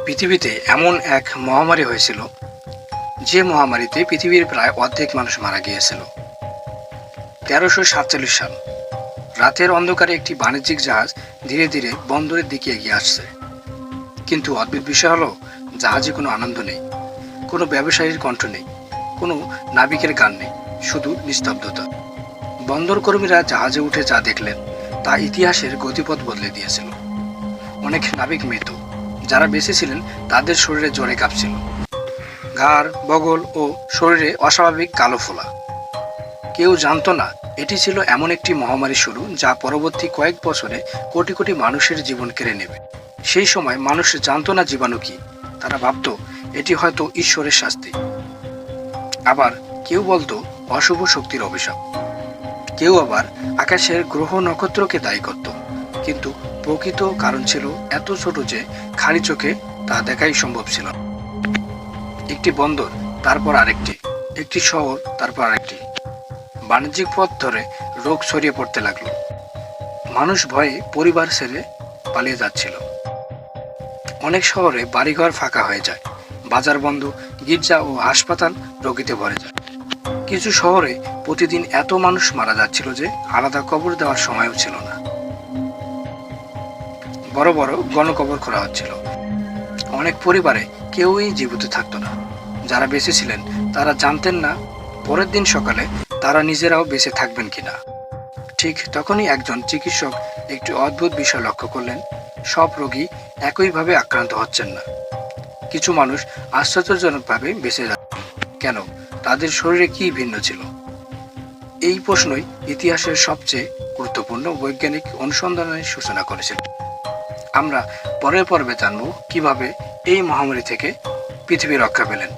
পৃথিবীতে এমন এক মহামারী হয়েছিল, যে মহামারীতে পৃথিবীর প্রায় অর্ধেক মানুষ মারা গিয়েছিল। 1347 সাল। রাতের অন্ধকারে একটি বাণিজ্যিক জাহাজ ধীরে ধীরে বন্দরের দিকে এগিয়ে আসছে। কিন্তু অদ্ভুত বিষয় হলো, জাহাজে কোনো আনন্দ নেই, কোনো ব্যবসায়ীর কণ্ঠ নেই, কোনো নাবিকের গান নেই, শুধু নিস্তব্ধতা। বন্দর কর্মীরা জাহাজে উঠে যা দেখলেন তা ইতিহাসের গতিপথ বদলে দিয়েছিল। অনেক নাবিক মৃত, যারা বেঁচে ছিলেন তাদের শরীরে জ্বরে কাঁপছিল, ঘাড়, বগল ও শরীরে অস্বাভাবিক কালো ফোলা। কেউ জানতো না এটি ছিল এমন একটি মহামারী শুরু, যা পরবর্তী কয়েক বছরে কোটি কোটি মানুষের জীবন কেড়ে নেবে। সেই সময় মানুষ জানতো না জীবাণু কি, তারা ভাবত এটি হয়তো ঈশ্বরের শাস্তি। আবার কেউ বলতো অশুভ শক্তির অভিশাপ, কেউ আবার আকাশের গ্রহ নক্ষত্রকে দায়ী করত। কিন্তু প্রকৃত কারণ ছিল এত ছোট যে খালি চোখে তা দেখাই সম্ভব ছিল না। একটি বন্দর, তারপর আরেকটি, একটি শহর, তারপর আরেকটি। বাণিজ্যিক পথ ধরে রোগ ছড়িয়ে পড়তে লাগলো। মানুষ ভয়ে পরিবার ছেড়ে পালিয়ে যাচ্ছিল। অনেক শহরে বাড়িঘর ফাঁকা হয়ে যায়, বাজার বন্ধ, গির্জা ও হাসপাতাল রোগীতে ভরে যায়। কিছু শহরে প্রতিদিন এত মানুষ মারা যাচ্ছিল যে আলাদা কবর দেওয়ার সময়ও ছিল না। বড় বড় গণকবর করা হচ্ছিল। অনেক পরিবারে কেউই জীবিত থাকতো না। যারা বেঁচে ছিলেন তারা জানতেন না পরের দিন সকালে তারা নিজেরাও বেঁচে থাকবেন কিনা। ঠিক তখনই একজন চিকিৎসক একটি অদ্ভুত বিষয় লক্ষ্য করলেন। সব রোগী একইভাবে আক্রান্ত হচ্ছেন না। কিছু মানুষ আশ্চর্যজনকভাবে বেঁচে যাচ্ছেন। কেন? তাদের শরীরে কি ভিন্ন ছিল? এই প্রশ্নই ইতিহাসের সবচেয়ে গুরুত্বপূর্ণ বৈজ্ঞানিক অনুসন্ধানের সূচনা করেছিল। আমরা পরের পর্বে জানব কিভাবে এই মহামারী থেকে পৃথিবী রক্ষা পেলেন।